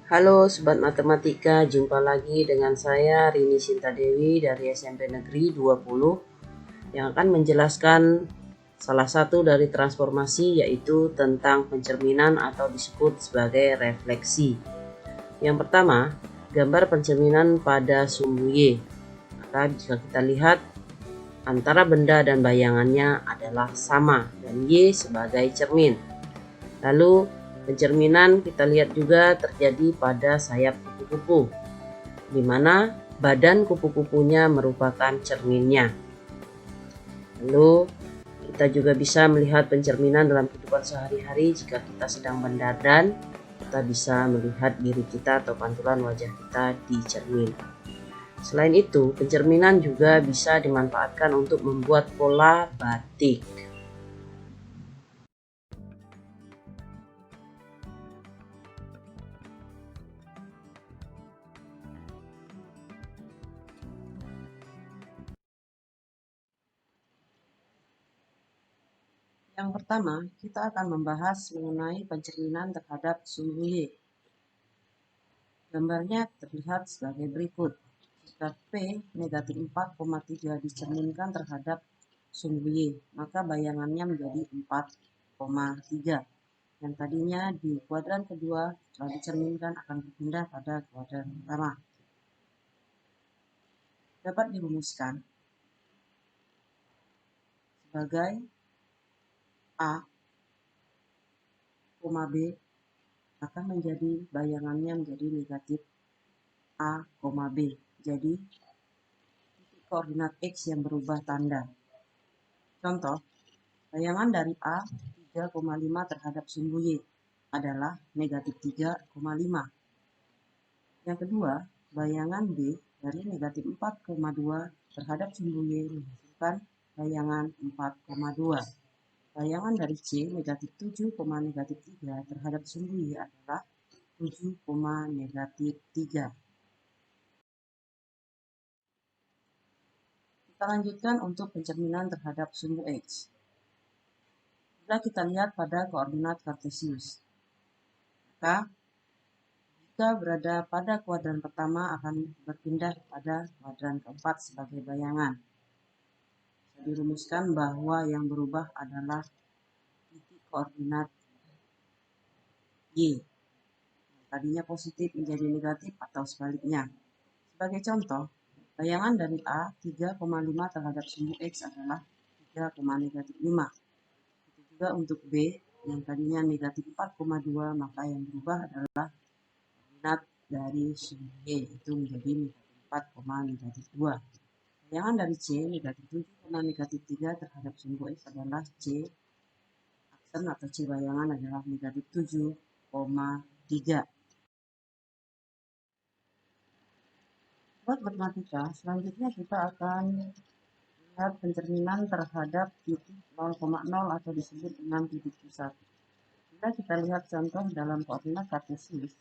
Halo Sobat Matematika, jumpa lagi dengan saya Rini Sinta Dewi dari SMP Negeri 20 yang akan menjelaskan salah satu dari transformasi, yaitu tentang pencerminan atau disebut sebagai refleksi. Yang pertama, gambar pencerminan pada sumbu Y. Maka jika kita lihat, antara benda dan bayangannya adalah sama dan Y sebagai cermin. Lalu pencerminan kita lihat juga terjadi pada sayap kupu-kupu, di mana badan kupu-kupunya merupakan cerminnya. Lalu kita juga bisa melihat pencerminan dalam kehidupan sehari-hari. Jika kita sedang mendadan, kita bisa melihat diri kita atau pantulan wajah kita di cermin. Selain itu, pencerminan juga bisa dimanfaatkan untuk membuat pola batik. Yang pertama, kita akan membahas mengenai pencerminan terhadap sumbu Y. Gambarnya terlihat sebagai berikut. Jika P negatif 4,3 dicerminkan terhadap sumbu Y, maka bayangannya menjadi 4,3. Yang tadinya di kuadran kedua setelah dicerminkan akan berpindah pada kuadran pertama. Dapat dirumuskan sebagai A, B akan menjadi bayangannya menjadi negatif A, B. Jadi titik koordinat X yang berubah tanda. Contoh, bayangan dari A 3,5 terhadap sumbu Y adalah negatif 3,5. Yang kedua, bayangan B dari negatif 4,2 terhadap sumbu Y menghasilkan bayangan 4,2. Bayangan dari C negatif 7,3 terhadap sumbu Y adalah 7,3. Kita lanjutkan untuk pencerminan terhadap sumbu X. Bila kita lihat pada koordinat kartesius, maka jika berada pada kuadran pertama akan berpindah pada kuadran keempat sebagai bayangan. Bisa dirumuskan bahwa yang berubah adalah titik koordinat Y. Tadinya positif menjadi negatif atau sebaliknya. Sebagai contoh, bayangan dari A 3,5 terhadap sumbu X adalah 3,5. Itu juga untuk B yang tadinya negatif 4,2, maka yang berubah adalah koordinat dari sumbu Y, itu menjadi negatif 4,2. Bayangan dari C negatif 7,3 terhadap sumbu X adalah C aksen atau C bayangan adalah negatif 7,3. Buat matematika, selanjutnya kita akan lihat pencerminan terhadap titik 0,0 atau disebut dengan titik pusat. Jika kita lihat contoh dalam koordinat kartesius,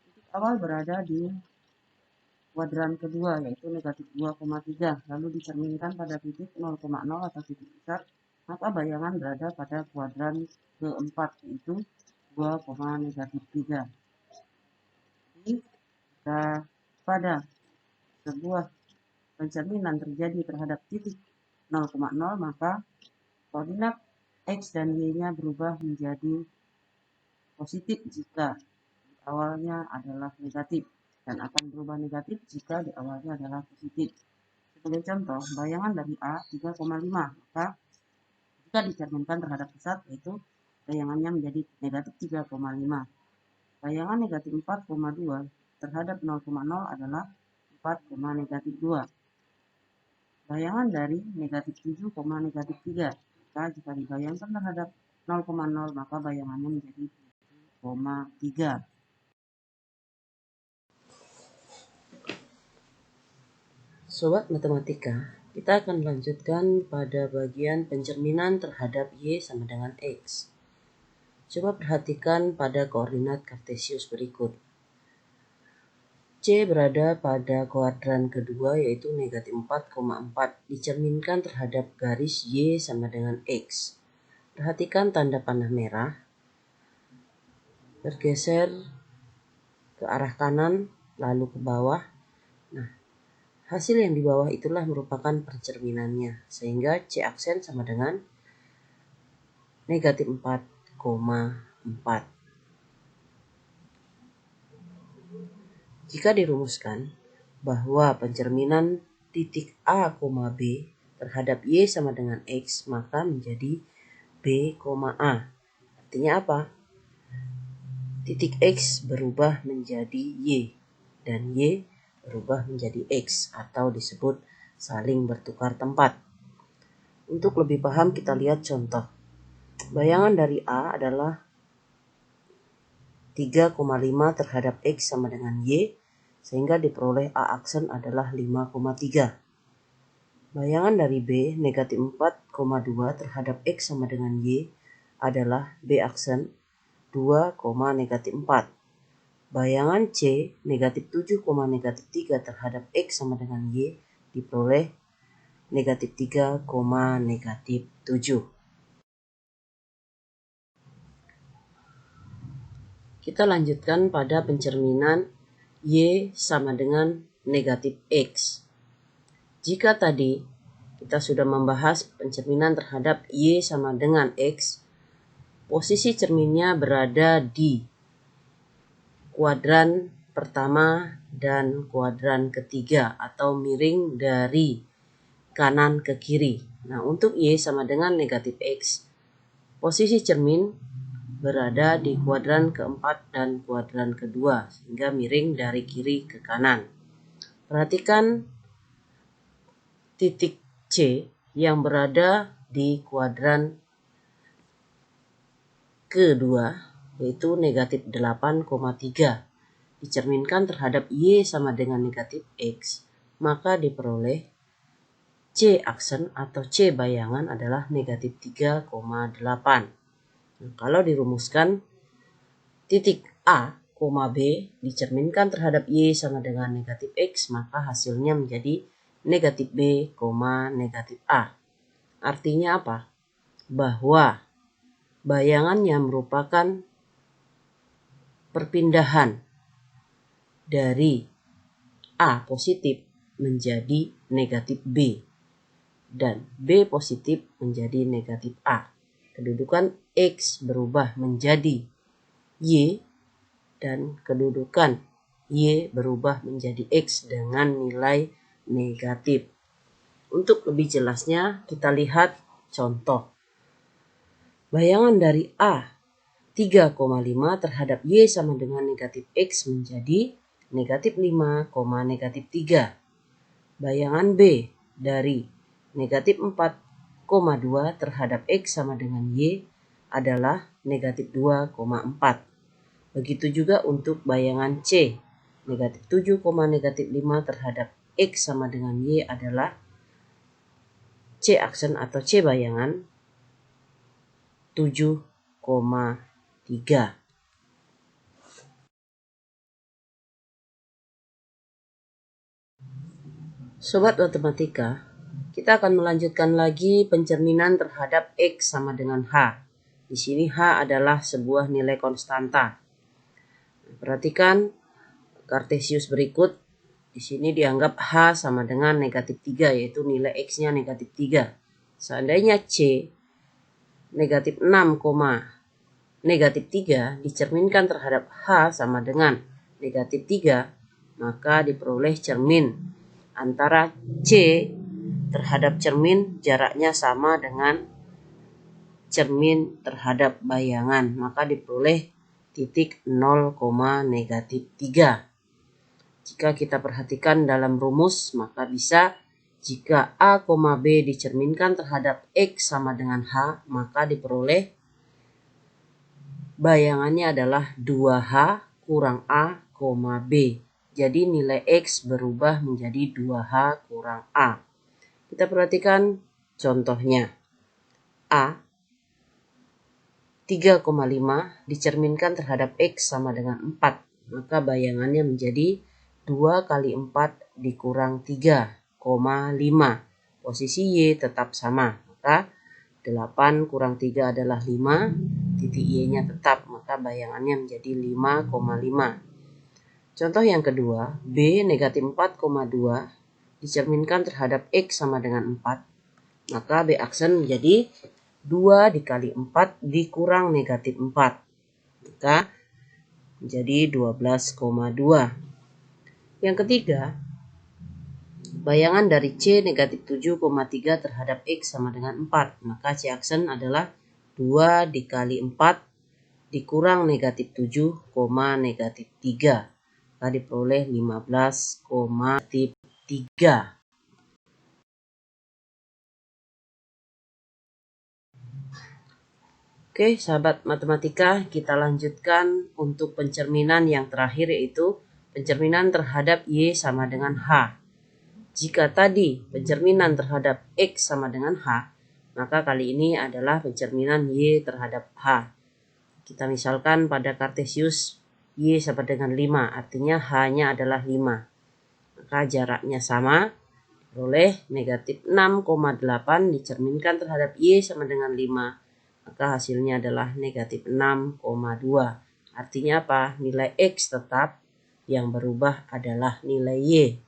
titik awal berada di kuadran kedua yaitu negatif 2,3, lalu dicerminkan pada titik 0,0 atau titik pusat, maka bayangan berada pada kuadran keempat yaitu 2,3. Jika pada sebuah pencerminan terjadi terhadap titik 0,0, maka koordinat X dan Y-nya berubah menjadi positif jika di awalnya adalah negatif, dan akan berubah negatif jika di awalnya adalah positif. Sebagai contoh, bayangan dari A 3,5, maka jika dicerminkan terhadap pusat, yaitu bayangannya menjadi negatif 3,5. Bayangan negatif 4,2 terhadap 0,0 adalah 4,2. Bayangan dari negatif 7,3, maka jika dibayangkan terhadap 0,0 maka bayangannya menjadi 7,3. Sobat Matematika, kita akan melanjutkan pada bagian pencerminan terhadap Y sama dengan X. Coba perhatikan pada koordinat kartesius berikut. C berada pada kuadran kedua yaitu negatif 4,4 dicerminkan terhadap garis Y sama dengan X. Perhatikan tanda panah merah bergeser ke arah kanan lalu ke bawah. Nah, hasil yang di bawah itulah merupakan percerminannya, sehingga C aksen sama dengan negatif 4,4. Jika dirumuskan bahwa pencerminan titik A, B terhadap Y sama dengan X, maka menjadi B, A. Artinya apa? Titik X berubah menjadi Y dan Y berubah menjadi X atau disebut saling bertukar tempat. Untuk lebih paham kita lihat contoh. Bayangan dari A adalah 3,5 terhadap X sama dengan Y, sehingga diperoleh A aksen adalah 5,3. Bayangan dari B negatif 4,2 terhadap X sama dengan Y adalah B aksen 2, negatif 4. Bayangan C negatif 7, negatif 3 terhadap X sama dengan Y diperoleh negatif 3, negatif 7. Kita lanjutkan pada pencerminan Y sama dengan negatif X. Jika tadi kita sudah membahas pencerminan terhadap Y sama dengan X, posisi cerminnya berada di kuadran pertama dan kuadran ketiga atau miring dari kanan ke kiri. Nah, untuk Y sama dengan negatif X, posisi cermin berada di kuadran keempat dan kuadran kedua, sehingga miring dari kiri ke kanan. Perhatikan titik C yang berada di kuadran kedua, yaitu negatif 8,3. Dicerminkan terhadap Y sama dengan negatif X, maka diperoleh C aksen atau C bayangan adalah negatif 3,8. Nah, kalau dirumuskan titik A, B dicerminkan terhadap Y sama dengan negatif X, maka hasilnya menjadi negatif B, negatif A. Artinya apa? Bahwa bayangannya merupakan perpindahan dari A positif menjadi negatif B dan B positif menjadi negatif A. Kedudukan X berubah menjadi Y dan kedudukan Y berubah menjadi X dengan nilai negatif. Untuk lebih jelasnya kita lihat contoh. Bayangan dari A 3,5 terhadap Y sama dengan negatif X menjadi negatif 5, negatif 3. Bayangan B dari negatif 4,2 terhadap X sama dengan Y adalah negatif 2,4. Begitu juga untuk bayangan C. Negatif 7, negatif 5 terhadap X sama dengan Y adalah C aksen atau C bayangan 7,3. Sobat matematika, kita akan melanjutkan lagi pencerminan terhadap X sama dengan H. Di sini H adalah sebuah nilai konstanta. Perhatikan Kartesius berikut. Di sini dianggap H sama dengan negatif 3, yaitu nilai X-nya negatif 3. Seandainya C negatif 6, negatif 3 dicerminkan terhadap H sama dengan negatif 3, maka diperoleh cermin antara C terhadap cermin jaraknya sama dengan cermin terhadap bayangan, maka diperoleh titik 0, negatif 3. Jika kita perhatikan dalam rumus, maka bisa jika A, B dicerminkan terhadap X sama dengan H, maka diperoleh bayangannya adalah 2H kurang A, B. Jadi nilai X berubah menjadi 2H kurang A. Kita perhatikan contohnya. A 3,5 dicerminkan terhadap X sama dengan 4. Maka bayangannya menjadi 2 kali 4 dikurang 3,5. Posisi Y tetap sama. Maka 8 kurang 3 adalah 5. Titik Y-nya tetap. Maka bayangannya menjadi 5,5. Contoh yang kedua, B negatif 4,2 dicerminkan terhadap X sama dengan 4. Maka B aksen menjadi 2 dikali 4 dikurang negatif 4. Maka menjadi 12,2. Yang ketiga, bayangan dari C negatif 7,3 terhadap X sama dengan 4. Maka C aksen adalah 2 dikali 4 dikurang negatif 7, negatif 3. Maka diperoleh 15,3. Oke, sahabat matematika, kita lanjutkan untuk pencerminan yang terakhir, yaitu pencerminan terhadap Y sama dengan H. Jika tadi pencerminan terhadap X sama dengan H, maka kali ini adalah pencerminan Y terhadap H. Kita misalkan pada Kartesius Y sama dengan 5, artinya H-nya adalah 5. Maka jaraknya sama, oleh negatif 6,8 dicerminkan terhadap Y sama dengan 5. Maka hasilnya adalah negatif 6,2. Artinya apa? Nilai X tetap, yang berubah adalah nilai Y.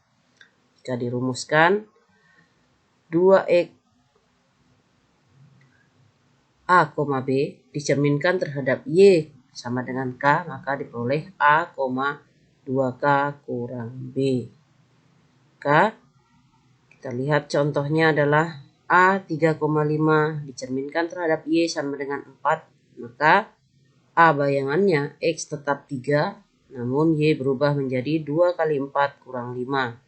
Jika dirumuskan, 2X A, B dicerminkan terhadap Y sama dengan K, maka diperoleh A, 2K kurang B. K, kita lihat contohnya adalah A 3,5 dicerminkan terhadap Y sama dengan 4. Maka A bayangannya X tetap 3, namun Y berubah menjadi 2 kali 4 kurang 5.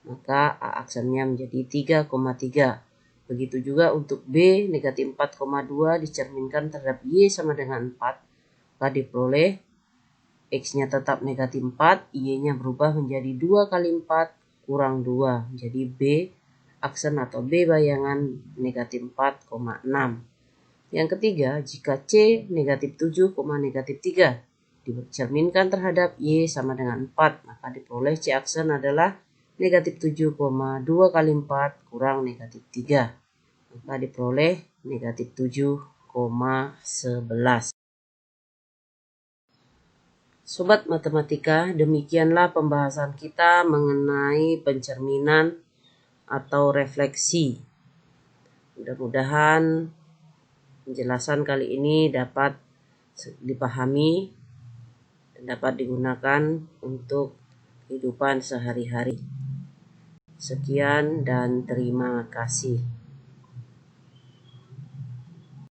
Maka A aksennya menjadi 3,3. Begitu juga untuk B negatif 4,2 dicerminkan terhadap Y sama dengan 4. Maka diperoleh X-nya tetap negatif 4, Y-nya berubah menjadi 2 kali 4 kurang 2. Jadi B aksen atau B bayangan negatif 4,6. Yang ketiga, jika C negatif 7, negatif 3 dicerminkan terhadap Y sama dengan 4, maka diperoleh C aksen adalah negatif 7,2 kali 4 kurang negatif 3. Maka diperoleh negatif 7,11. Sobat matematika, demikianlah pembahasan kita mengenai pencerminan atau refleksi. Mudah-mudahan penjelasan kali ini dapat dipahami dan dapat digunakan untuk kehidupan sehari-hari. Sekian dan terima kasih.